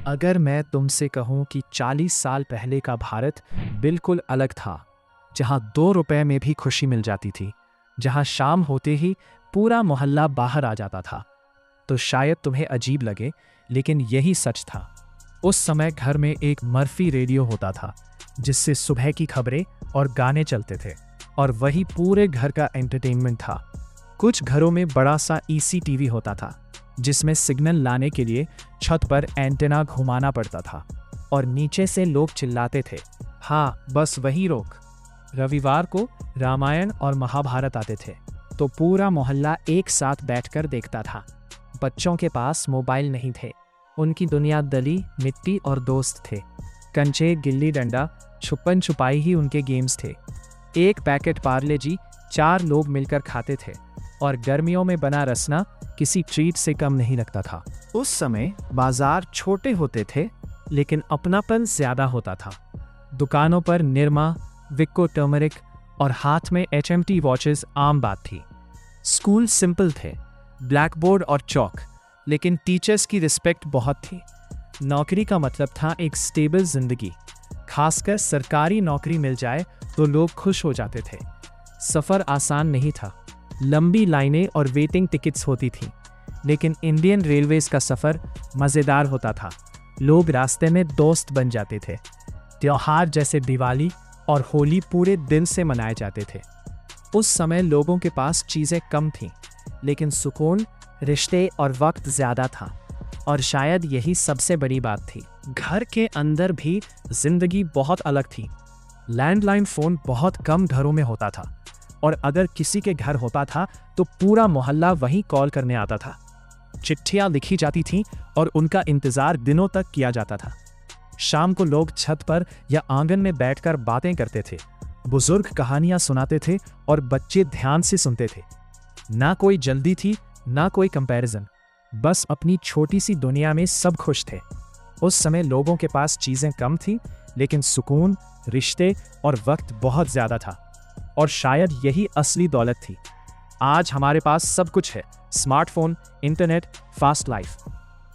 अगर मैं तुमसे कहूं कि 40 साल पहले का भारत बिल्कुल अलग था, जहां 2 रुपए में भी खुशी मिल जाती थी, जहां शाम होते ही पूरा मोहल्ला बाहर आ जाता था, तो शायद तुम्हें अजीब लगे, लेकिन यही सच था। उस समय घर में एक मर्फी रेडियो होता था, जिससे सुबह की खबरें और गाने चलते थे, और वही पूरे घर का एंटरटेनमेंट था। कुछ घरों में बड़ा सा ईसी टीवी होता था, जिसमें सिग्नल लाने के लिए छत पर एंटेना घुमाना पड़ता था, और नीचे से लोग चिल्लाते थे, हाँ बस वही रोक। रविवार को रामायण और महाभारत आते थे, तो पूरा मोहल्ला एक साथ बैठकर देखता था। बच्चों के पास मोबाइल नहीं थे, उनकी दुनिया दली, मिट्टी और दोस्त थे। कंचे, गिल्ली डंडा, छुपन छुपाई ही उनके गेम्स थे। एक पैकेट पार्ले जी 4 लोग मिलकर खाते थे, और गर्मियों में बना रसना किसी ट्रीट से कम नहीं लगता था। उस समय बाजार छोटे होते थे, लेकिन अपनापन ज्यादा होता था। दुकानों पर निरमा, विक्को टर्मरिक और हाथ में HMT वॉचेस आम बात थी। स्कूल सिंपल थे, ब्लैक बोर्ड और चौक, लेकिन टीचर्स की रिस्पेक्ट बहुत थी। नौकरी का मतलब था एक स्टेबल जिंदगी, खासकर सरकारी नौकरी मिल जाए तो लोग खुश हो जाते थे। सफ़र आसान नहीं था, लंबी लाइनें और वेटिंग टिकट्स होती थी, लेकिन इंडियन रेलवेज का सफ़र मज़ेदार होता था। लोग रास्ते में दोस्त बन जाते थे। त्योहार जैसे दिवाली और होली पूरे दिन से मनाए जाते थे। उस समय लोगों के पास चीज़ें कम थीं, लेकिन सुकून, रिश्ते और वक्त ज़्यादा था, और शायद यही सबसे बड़ी बात थी। घर के अंदर भी जिंदगी बहुत अलग थी। लैंडलाइन फ़ोन बहुत कम घरों में होता था, और अगर किसी के घर होता था तो पूरा मोहल्ला वहीं कॉल करने आता था। चिट्ठियाँ लिखी जाती थीं और उनका इंतज़ार दिनों तक किया जाता था। शाम को लोग छत पर या आंगन में बैठकर बातें करते थे, बुजुर्ग कहानियाँ सुनाते थे और बच्चे ध्यान से सुनते थे। ना कोई जल्दी थी, ना कोई कंपैरिजन, बस अपनी छोटी सी दुनिया में सब खुश थे। उस समय लोगों के पास चीज़ें कम थीं, लेकिन सुकून, रिश्ते और वक्त बहुत ज़्यादा था, और शायद यही असली दौलत थी। आज हमारे पास सब कुछ है, स्मार्टफोन, इंटरनेट, फास्ट लाइफ,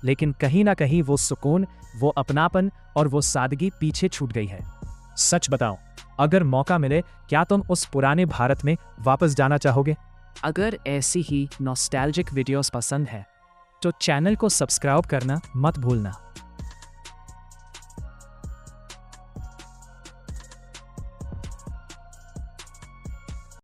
लेकिन कहीं ना कहीं वो सुकून, वो अपनापन और वो सादगी पीछे छूट गई है। सच बताओ, अगर मौका मिले, क्या तुम उस पुराने भारत में वापस जाना चाहोगे? अगर ऐसी ही नॉस्टैल्जिक वीडियोस पसंद है, तो चैनल को सब्सक्राइब करना मत भूलना।